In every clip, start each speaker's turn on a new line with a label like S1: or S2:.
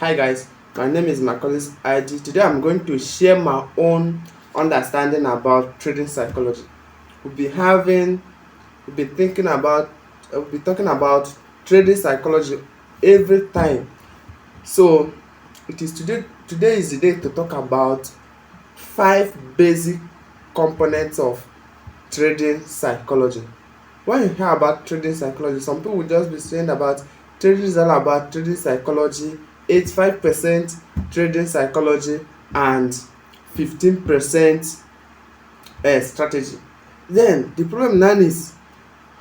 S1: Hi guys, my name is Macaulay ID. Today I'm going to share my own understanding about trading psychology. We'll be having, we'll be thinking about, we'll be talking about trading psychology every time. So it is today. Today is the day to talk about 5 basic components of trading psychology. When you hear about trading psychology, some people will just be saying about trading is all about trading psychology, 85% trading psychology and 15% strategy. Then the problem now is,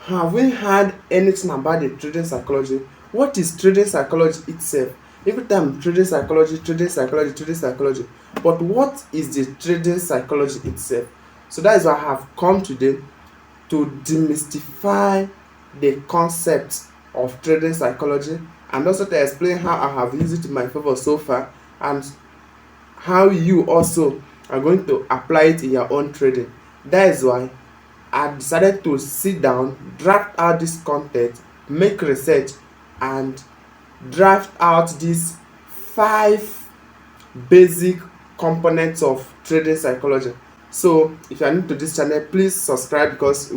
S1: have we had anything about the trading psychology? What is trading psychology itself? Every time trading psychology, trading psychology, trading psychology. But what is the trading psychology itself? So that is why I have come today to demystify the concept of trading psychology and also to explain how I have used it in my favor so far and how you also are going to apply it in your own trading. That is why I decided to sit down, draft out this content, make research, and draft out these 5 basic components of trading psychology. So if you are new to this channel, please subscribe because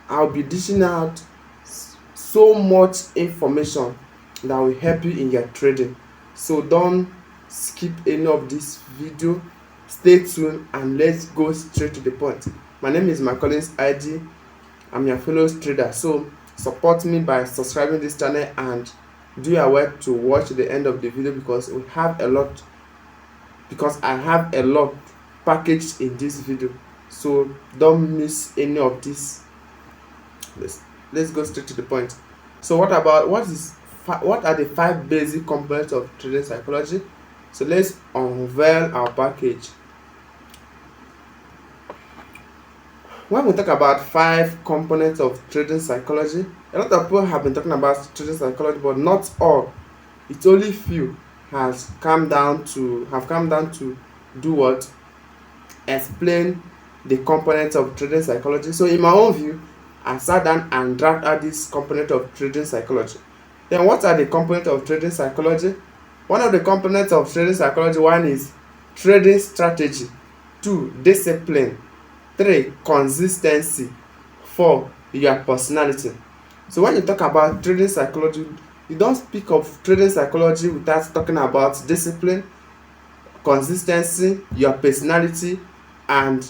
S1: I'll be dishing out so much information that will help you in your trading. So don't skip any of this video. Stay tuned and let's go straight to the point. My name is Macaulay ID. I'm your fellow trader. So support me by subscribing this channel and do your work to watch the end of the video because I have a lot packaged in this video. So don't miss any of this. Let's go straight to the point. So what are the 5 basic components of trading psychology? So let's unveil our package. When we talk about 5 components of trading psychology, a lot of people have been talking about trading psychology, but not all. It's only few have come down to do what? Explain the components of trading psychology. So in my own view, I sat down and drafted out this component of trading psychology. Then what are the components of trading psychology? One of the components of trading psychology, one is trading strategy, 2 discipline, 3 consistency, 4 your personality. So when you talk about trading psychology, you don't speak of trading psychology without talking about discipline, consistency, your personality, and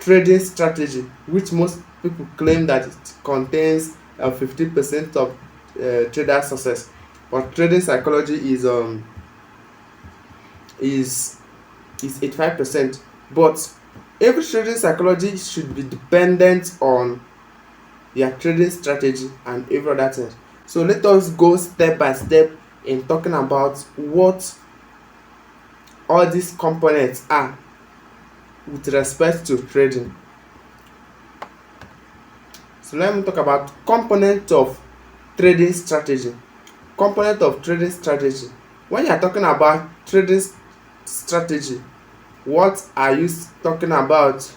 S1: trading strategy, which most people claim that it contains 50% of trader success. But trading psychology is 85%. But every trading psychology should be dependent on your trading strategy and every other thing. So let us go step by step in talking about what all these components are with respect to trading. So let me talk about component of trading strategy. Component of trading strategy. When you are talking about trading strategy, what are you talking about?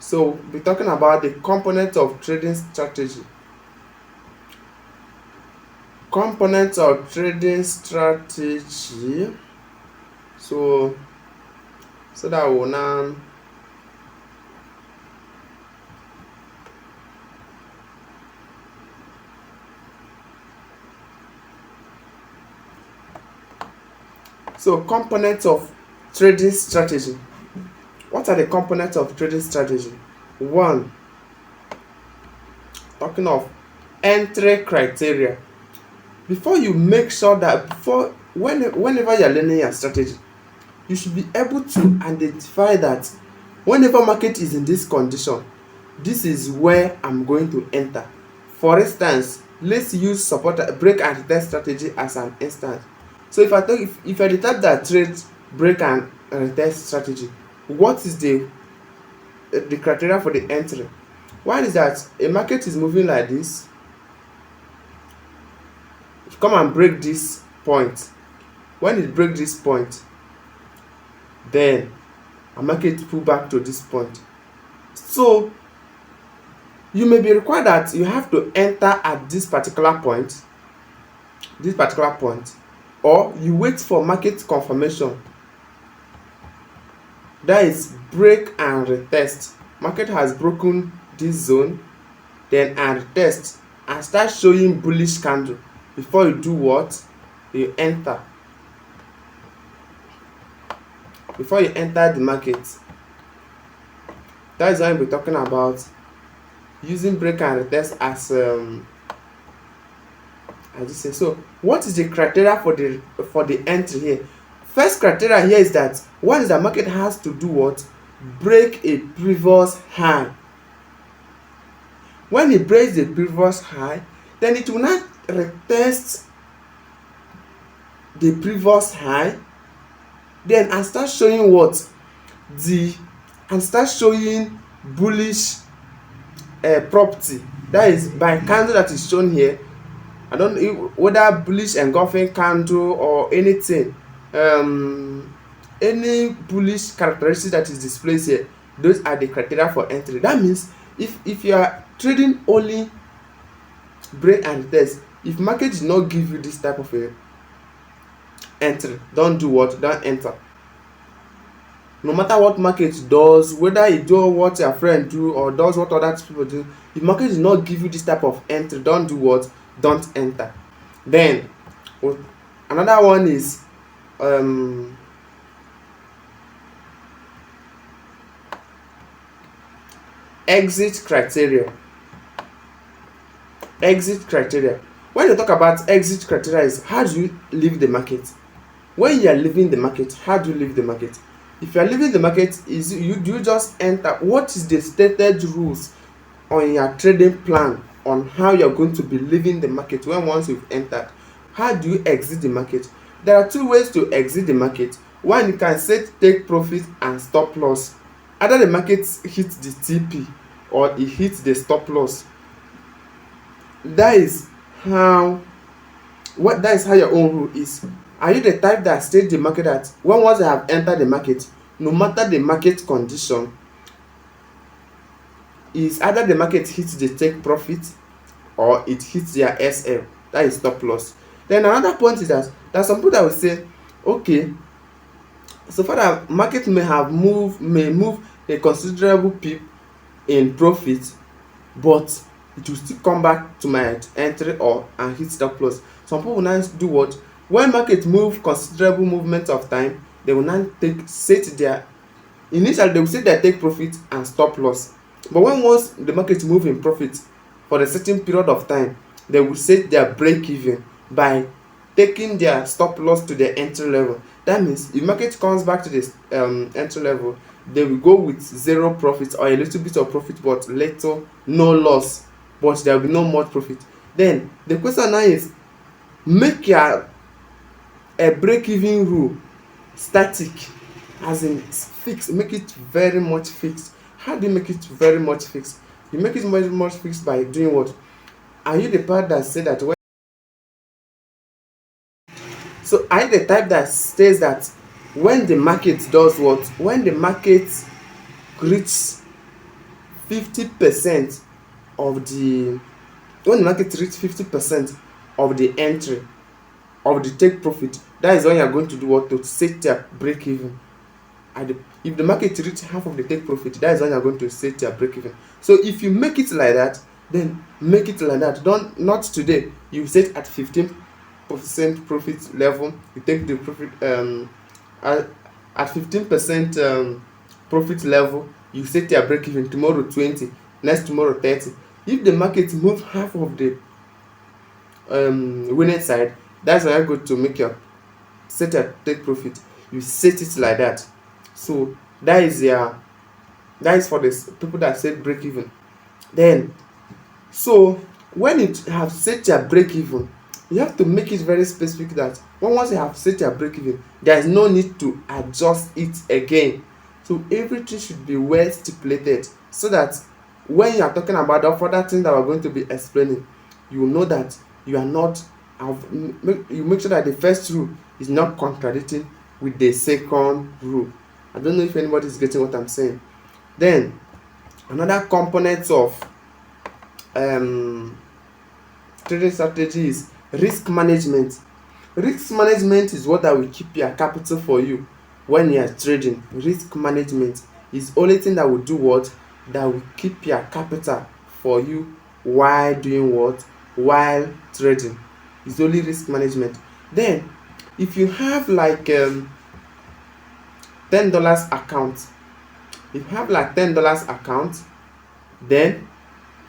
S1: So we're talking about the component of trading strategy. Components of trading strategy. So that will now components of trading strategy. What are the components of trading strategy? 1, talking of entry criteria. Whenever you're learning your strategy, you should be able to identify that whenever market is in this condition, this is where I'm going to enter. For instance, let's use support break and retest strategy as an instance. So if I the type that trades break and retest strategy, what is the criteria for the entry? One is that a market is moving like this, come and break this point. When it break this point, then a market pull back to this point. So you may be required that you have to enter at this particular point, or you wait for market confirmation. That is break and retest. Market has broken this zone, then and retest and start showing bullish candle. Before you do what? You enter. Before you enter the market. That is why we're talking about using break and retest as you say. So what is the criteria for the entry here? First criteria here is that one is that market has to do what? Break a previous high. When it breaks the previous high, then it will not retest the previous high, then and start showing what? The and start showing bullish property. That is by candle that is shown here. I don't know whether bullish engulfing candle or anything, any bullish characteristic that is displayed here, those are the criteria for entry. That means if you are trading only break and test, if market did not give you this type of a entry, don't do what? Don't enter. No matter what market does, whether you do what your friend do or does what other people do, if market did not give you this type of entry, don't do what? Don't enter. Then another one is exit criteria. Exit criteria. When you talk about exit criteria, is how do you leave the market? When you are leaving the market, how do you leave the market? If you are leaving the market, is you do you just enter? What is the stated rules on your trading plan on how you are going to be leaving the market when once you've entered? How do you exit the market? There are two ways to exit the market. One, you can set take profit and stop loss. Either the market hits the TP or it hits the stop loss. That is how your own rule is. Are you the type that stays the market that when once you have entered the market, no matter the market condition, is either the market hits the take profit or it hits their SL, that is stop loss. Then another point is that there are some people that will say, okay, so far that market may move a considerable pip in profit, but it will still come back to my entry or and hit stop loss. Some people will now do what? When market move considerable movement of time, they will now set their initially they will set their take profit and stop loss. But when once the market move in profit for a certain period of time, they will set their break even by taking their stop loss to their entry level. That means if market comes back to this entry level, they will go with zero profit or a little bit of profit, but little no loss, but there will be no more profit. Then the question now is, make your break even rule static, as in fixed. Make it very much fixed. How do you make it very much fixed? You make it very much fixed by doing what? Are you the part that say that when so are you the type that says that when the market does what? When the market reaches 50% of the when the market reaches 50% of the entry of the take profit, that is when you are going to do what? To set your break even. If the market reach half of the take profit, that is when you are going to set your break even. So if you make it like that, then make it like that. Don't not today. You set at 15% profit level. You take the profit at 15% profit level. You set your break even. Tomorrow 20, next tomorrow 30. If the market move half of the winning side, that's when you go to make your set your take profit. You set it like that. So that is for the people that set break even. Then so when you have set your break even, you have to make it very specific that once you have set your break even, there is no need to adjust it again. So everything should be well stipulated, so that when you are talking about the further things that we're going to be explaining, you will know that you are not you make sure that the first rule is not contradicting with the second rule. I don't know if anybody is getting what I'm saying. Then another component of trading strategy is risk management. Risk management is what that will keep your capital for you when you are trading. Risk management is only thing that will do what? That will keep your capital for you while doing what? While trading. It's only risk management. Then if you have like $10 account, if you have like $10 account, then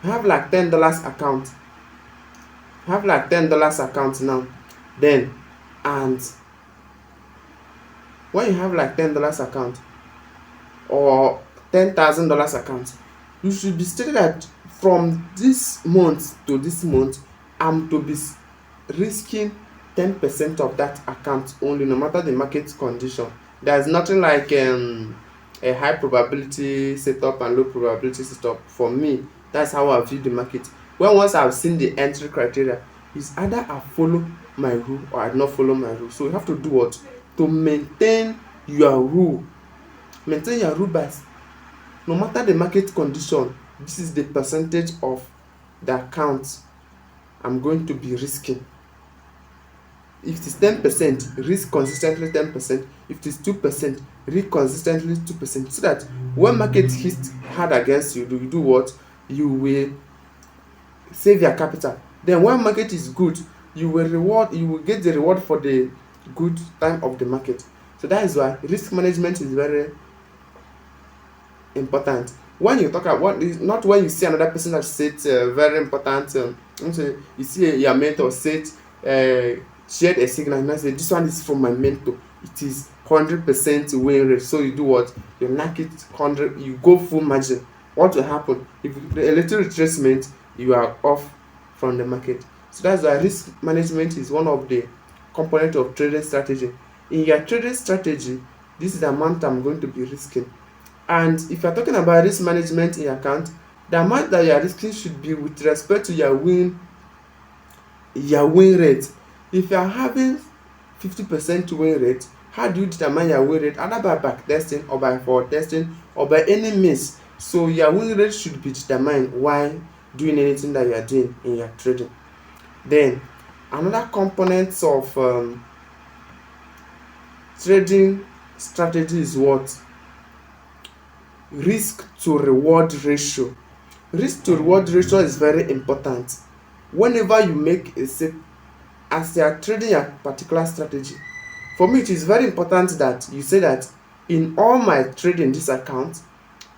S1: you have like $10 account, now, then, and when you have like $10 account or $10,000 account, you should be stated that from this month to this month, I'm to be risking 10% of that account only, no matter the market condition. There's nothing like a high probability setup and low probability setup. For me, that's how I view the market. When once I've seen the entry criteria, it's either I follow my rule or I not follow my rule. So you have to do what? To maintain your rule. Maintain your rule by, no matter the market condition, this is the percentage of the account I'm going to be risking. If it is 10%, risk consistently 10%. If it is 2%, risk consistently 2%. So that when market hits hard against you, you do what? You will save your capital. Then when market is good, you will get the reward for the good time of the market. So that is why risk management is very important. When you talk about not when you see another person that said very important, you see your mentor said shared a signal, and I say this one is from my mentor, it is 100% win rate. So you do what? You knock it 100, you go full margin. What will happen if a little retracement, you are off from the market? So that's why risk management is one of the component of trading strategy. In your trading strategy, this is the amount I'm going to be risking. And if you're talking about risk management in your account, the amount that you are risking should be with respect to your win rate. If you are having 50% win rate, how do you determine your win rate? Either by back testing or by forward testing or by any means. So your win rate should be determined while doing anything that you are doing in your trading. Then another component of trading strategy is what? Risk to reward ratio. Risk to reward ratio is very important. Whenever you make a set, as you are trading a particular strategy, for me it is very important that you say that in all my trading this account,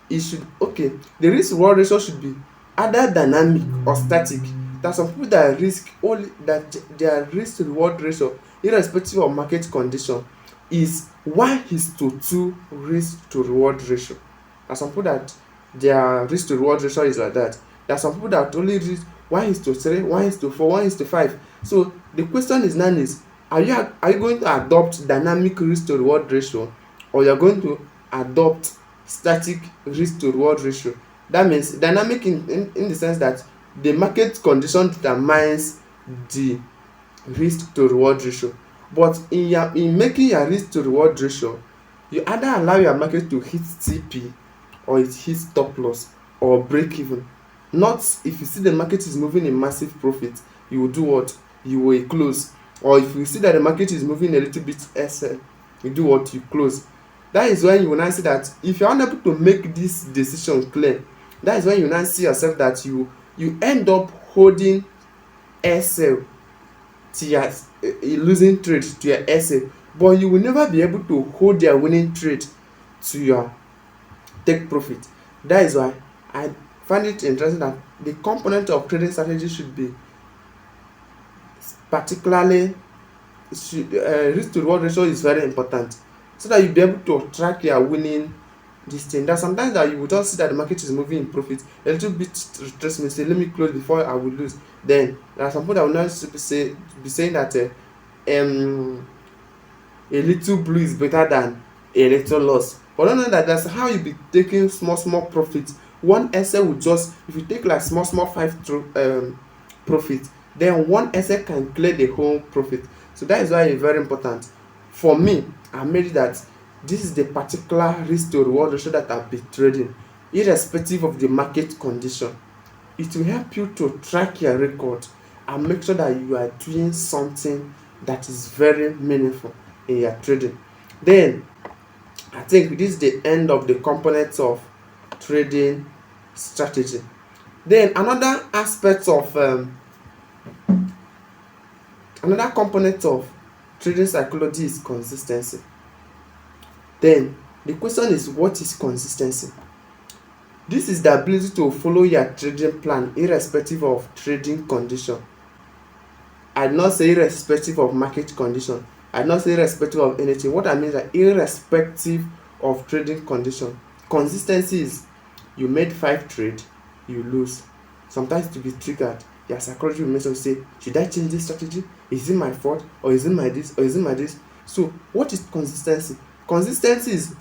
S1: it should, okay, the risk reward ratio should be either dynamic or static. There are some people that risk only that their risk to reward ratio, irrespective of market condition, is 1:2 risk to reward ratio. There are some people that their risk to reward ratio is like that. There are some people that only risk 1:3, 1:4, 1:5. So the question is now is, are you going to adopt dynamic risk to reward ratio, or you are going to adopt static risk to reward ratio? That means dynamic in the sense that the market condition determines the risk to reward ratio. But in making your risk to reward ratio, you either allow your market to hit TP or it hits stop loss or break even. Not if you see the market is moving in massive profit, you will do what? You will close. Or if you see that the market is moving a little bit SL, you do what? You close. That is when you will now see that if you are unable to make this decision clear, that is when you now see yourself that you end up holding SL to your losing trade to your SL, but you will never be able to hold your winning trade to your take profit. That is why I find it interesting that the component of trading strategy should be particularly risk to reward ratio is very important, so that you be able to track your winning this thing. That sometimes that you will just see that the market is moving in profit, a little bit retracement, say let me close before I will lose. Then there are some people that will not be saying that a little blue is better than a little loss. But don't know that that's how you be taking small profit. One SL will just, if you take like small 5 profit, then one SL can clear the whole profit. So that is why it's very important. For me, I made it that this is the particular risk to reward ratio that I'll be trading, irrespective of the market condition. It will help you to track your record and make sure that you are doing something that is very meaningful in your trading. Then I think this is the end of the components of trading strategy. Then another component of trading psychology is consistency. Then the question is, what is consistency? This is the ability to follow your trading plan irrespective of trading condition. I did not say irrespective of market condition. I did not say irrespective of anything. What I mean is that irrespective of trading condition. Consistency is, you made 5 trade, you lose. Sometimes to be triggered, your psychology will make you say, should I change this strategy? Is it my fault? Or is it my this? Or is it my this? So what is consistency? Consistency is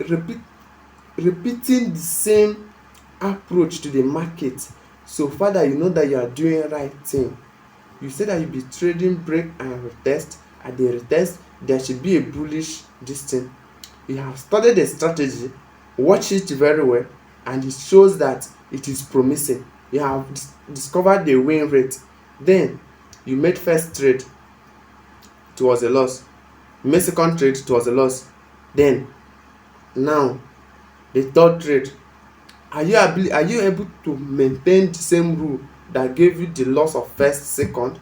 S1: repeating the same approach to the market so far that you know that you are doing right thing. You say that you be trading break and retest. At the retest, there should be a bullish this thing. You have studied the strategy, watch it very well, and it shows that it is promising. You have discovered the win rate. Then you made first trade, it was a loss. You made second trade, it was a loss. Then now the third trade, are you able to maintain the same rule that gave you the loss of first, second?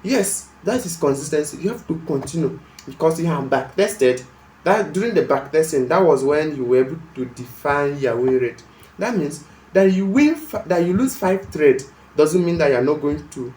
S1: Yes, that is consistency. You have to continue because you have back tested. That during the back testing, that was when you were able to define your win rate. That means that you lose 5 trades doesn't mean that you are not going to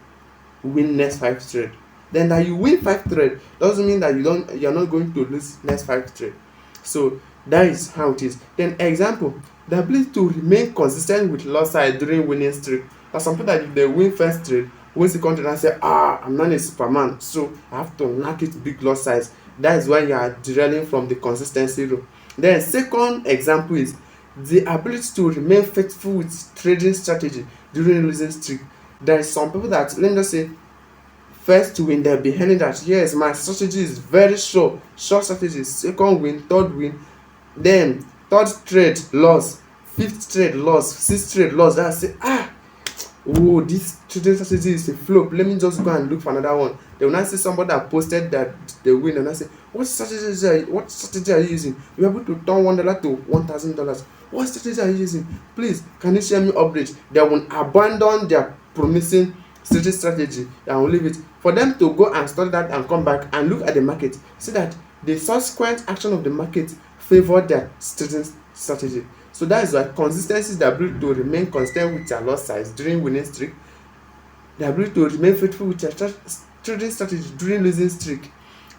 S1: win next 5 trade. Then that you win 5 trade doesn't mean that you're not going to lose next 5 trade. So that is how it is. Then example, the ability to remain consistent with loss side during winning streak. That's something that if they win first trade, win second trade and say, I'm not a superman, so I have to knock it big loss size. That is when you are derailing from the consistency rule. Then second example is the ability to remain faithful with trading strategy during losing streak. There is some people that, let me just say, first win, they'll be hearing that yes, my strategy is very sure strategy. Second win, third win, then third trade loss, fifth trade loss, sixth trade loss. That say, oh, this trading strategy is a flop, let me just go and look for another one. They will not see somebody that posted that they win and I say, what strategy are you using? You're able to turn $1 to $1,000. What strategy are you using? Please, can you share me updates? They will abandon their promising strategy and will leave it for them to go and study that and come back and look at the market, see that the subsequent action of the market favor their trading strategy. So that is why consistency is the ability to remain consistent with your loss size during winning streak, the ability to remain faithful with your trading strategy during losing streak.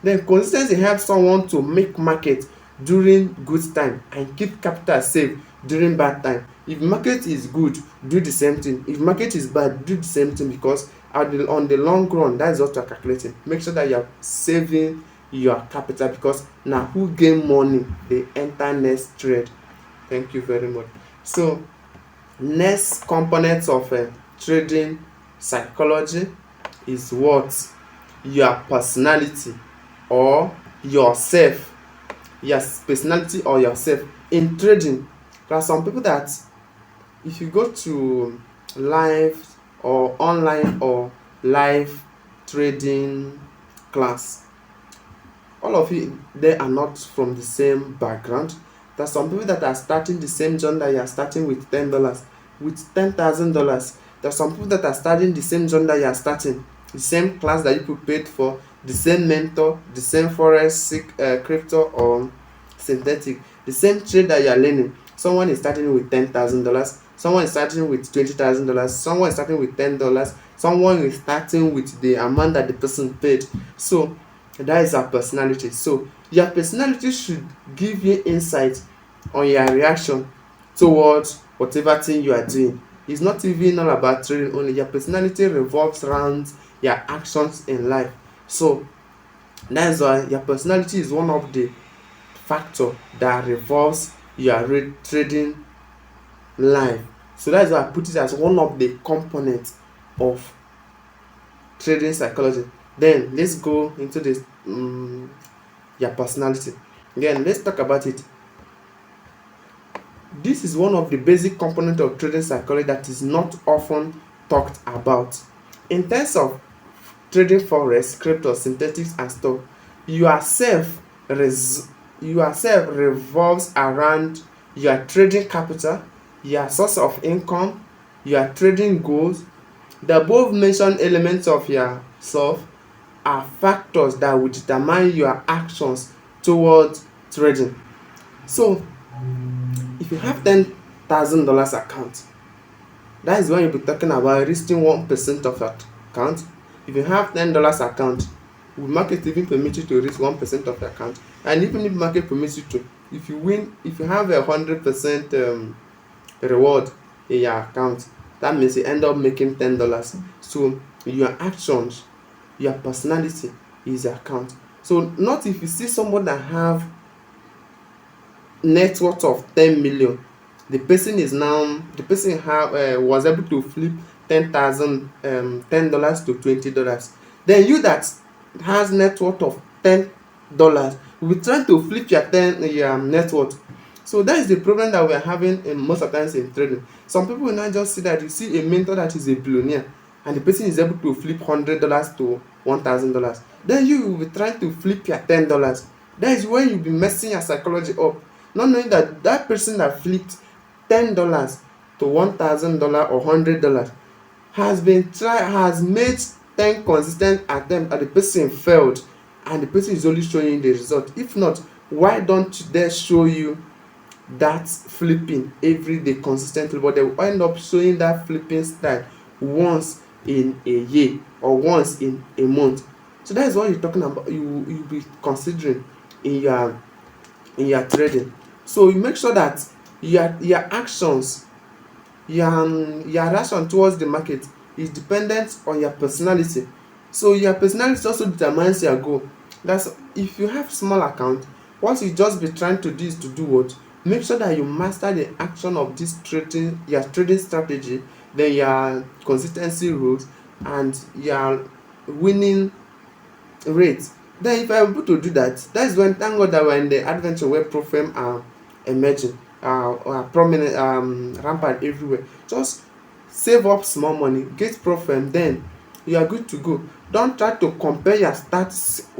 S1: Then consistency helps someone to make market during good time and keep capital safe during bad time. If market is good, do the same thing. If market is bad, do the same thing, because on the long run, that is what you are calculating. Make sure that you are saving your capital, because now who gain money, they enter next trade. Thank you very much. So next component of trading psychology is what? Your personality or yourself. Your personality or yourself. In trading, there are some people that if you go to live or online or live trading class, all of you, they are not from the same background. There are some people that are starting the same journey that you are starting with $10, with $10,000. There are some people that are starting the same journey that you are starting, the same class that you paid for, the same mentor, the same forex, crypto or synthetic, the same trade that you are learning. Someone is starting with $10,000, someone is starting with $20,000, someone is starting with $10, someone is starting with the amount that the person paid. So that is our personality. So your personality should give you insight on your reaction towards whatever thing you are doing. It's not even all about trading only. Your personality revolves around your actions in life. So that's why your personality is one of the factor that revolves your trading life. So that's why I put it as one of the components of trading psychology. Then let's go into this your personality. Again, let's talk about it. This is one of the basic components of trading psychology that is not often talked about. In terms of trading forex, crypto, synthetics and stuff, yourself res yourself revolves around your trading capital, your source of income, your trading goals. The above mentioned elements of yourself are factors that will determine your actions towards trading. So if you have $10,000 account, that is when you'll be talking about risking 1% of your account. If you have $10 account, will market even permit you to risk 1% of your account? And even if market permits you to, if you win, if you have 100% reward in your account, that means you end up making $10. So your actions, your personality is your account. So not if you see someone that have net worth of 10 million, the person have was able to flip 10,000 $10 to $20. Then you that has net worth of $10 will be trying to flip your net worth. So that is the problem that we are having in most of times in trading. Some people will not just see that you see a mentor that is a billionaire and the person is able to flip $100 to $1,000, then you will be trying to flip your $10. That is when you be messing your psychology up, not knowing that that person that flipped $10 to $1,000 or $100 has made 10 consistent attempts and the person failed, and the person is only showing you the result. If not, why don't they show you that flipping every day consistently? But they will end up showing that flipping style once in a year or once in a month. So that is what you're talking about, you be considering in your trading. So you make sure that your actions, your reaction towards the market is dependent on your personality. So your personality also determines your goal. That's if you have small account, what you just be trying to do is to do what? Make sure that you master the action of this trading, your trading strategy, then your consistency rules and your winning rate. Then if I'm able to do that, that is when, thank God that we're in the adventure where pro firm are emerging, are prominent, rampant everywhere. Just save up small money, get pro firm, then you are good to go. Don't try to compare your start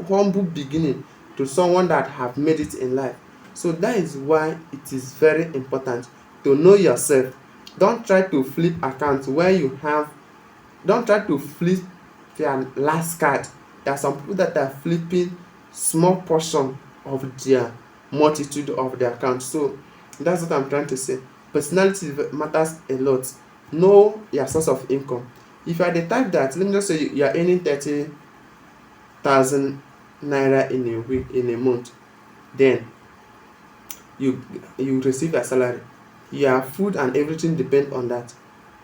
S1: humble beginning to someone that have made it in life. So that is why it is very important to know yourself. Don't try to flip accounts where you have, don't try to flip their last card. There are some people that are flipping small portion of their multitude of their account. So that's what I'm trying to say. Personality matters a lot. Know your source of income. If you are the type that, let me just say you are earning 30,000 naira in a week, in a month, then you receive your salary, your food and everything depend on that.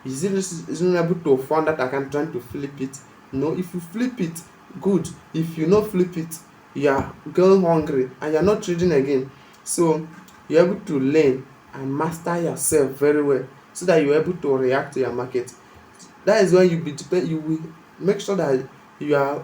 S1: Is it reasonable to fund that account trying to flip it? No. If you flip it, good. If you no flip it, you are going hungry and you are not trading again. So you are able to learn and master yourself very well so that you are able to react to your market. That is when you will make sure that you are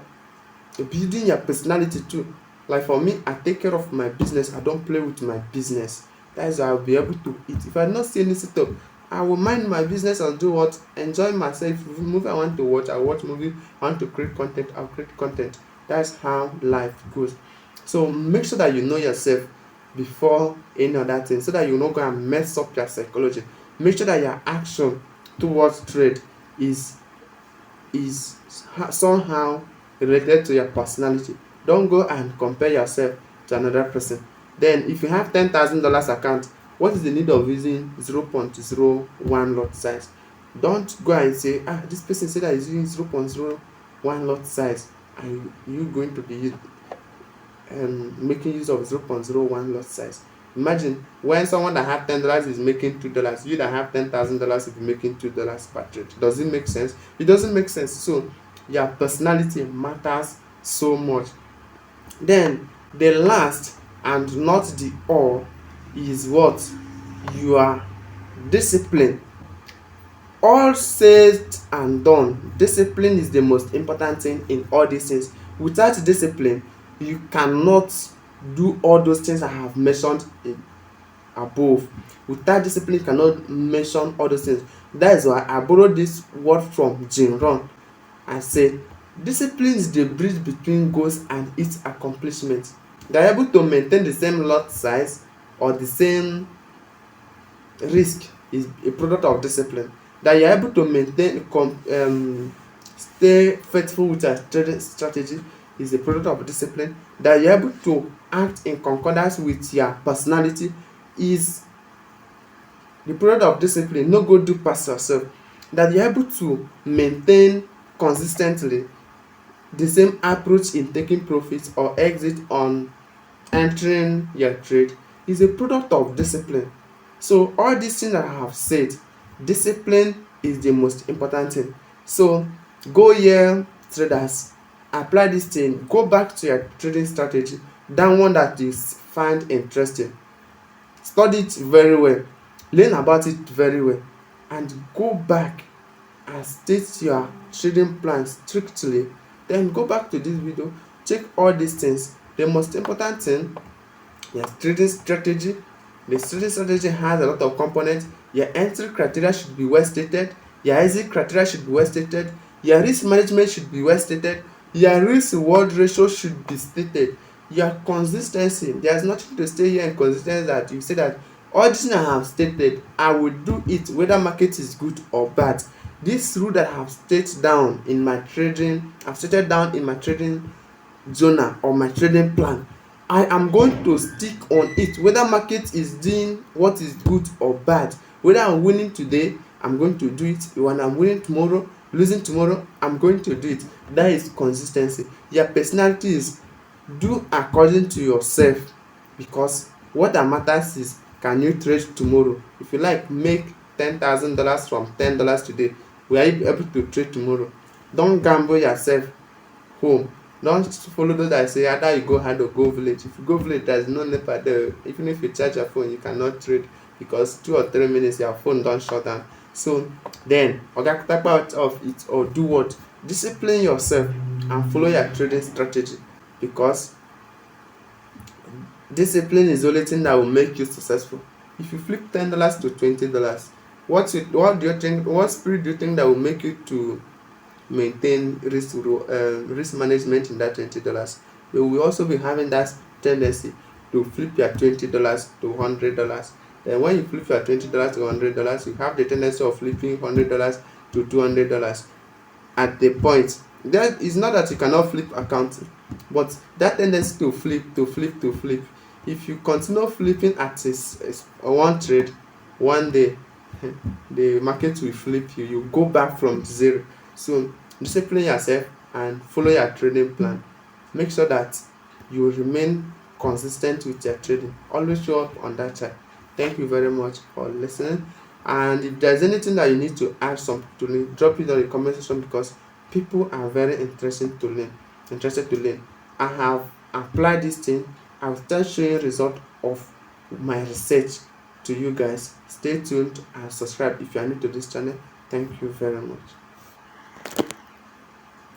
S1: building your personality too. Like for me, I take care of my business. I don't play with my business. That is how I'll be able to eat. If I not see any setup, I will mind my business and do what? Enjoy myself. If movie I want to watch, I watch movie. I want to create content, I'll create content. That's how life goes. So make sure that you know yourself before any other thing, so that you're not going to mess up your psychology. Make sure that your action towards trade is somehow related to your personality. Don't go and compare yourself to another person. Then if you have $10,000 account, what is the need of using 0.01 lot size? Don't go and say, this person said that is using 0.01 lot size and you going to be making use of 0.01 lot size. Imagine when someone that have $10 is making $2, you that have $10,000 will be making $2 per trade. Does it make sense? It doesn't make sense. So your personality matters so much. Then the last and not the all is what? Your discipline. All said and done, discipline is the most important thing in all these things. Without discipline, you cannot do all those things I have mentioned above. Without discipline, you cannot mention all those things. That is why I borrowed this word from Jim Rohn. I say Discipline is the bridge between goals and its accomplishment. They are able to maintain the same lot size or the same risk is a product of discipline. That you are able to stay faithful with your trading strategy is a product of discipline. That you are able to act in concordance with your personality is the product of discipline. No go do pass yourself. That you are able to maintain consistently the same approach in taking profit or exit on entering your trade is a product of discipline. So all these things that I have said, discipline is the most important thing. So go here, traders, apply this thing, go back to your trading strategy, that one that you find interesting, study it very well, learn about it very well, and go back and state your trading plan strictly. Then go back to this video, check all these things. The most important thing, your trading strategy. The trading strategy has a lot of components. Your entry criteria should be well stated, your exit criteria should be well stated, your risk management should be well stated, your risk reward ratio should be stated, your consistency. There's nothing to stay here in consistency that you say that all this thing I have stated, I will do it whether market is good or bad. This rule that I have stated down in my trading, I've stated down in my trading journal or my trading plan, I am going to stick on it whether market is doing what is good or bad. Whether I'm winning today, I'm going to do it. When I'm winning tomorrow, losing tomorrow, I'm going to do it. That is consistency. Your personality is do according to yourself, because what that matters is, can you trade tomorrow? If you like make $10,000 from $10 today, will you be able to trade tomorrow? Don't gamble yourself home. Don't follow those that say either you go hard or go village. If you go village, there's no NEPA there. Even if you charge your phone, you cannot trade, because 2 or 3 minutes your phone don shut down. So then oga talk out of it, or do what? Discipline yourself and follow your trading strategy, because discipline is the only thing that will make you successful. If you flip $10 to $20, what do you think, what spirit do you think that will make you to maintain risk management in that $20? You will also be having that tendency to flip your $20 to $100. Then when you flip your $20 to $100, you have the tendency of flipping $100 to $200 at the point. That is not that you cannot flip accounting, but that tendency to flip, if you continue flipping at one trade, one day the market will flip you, you go back from zero. So discipline yourself and follow your trading plan. Make sure that you remain consistent with your trading. Always show up on that chart. Thank you very much for listening, and if there's anything that you need to add some to learn, drop it on the comment section, because people are very interested to learn. I have applied this thing. I will start showing result of my research to you guys. Stay tuned and subscribe if you are new to this channel. Thank you very much.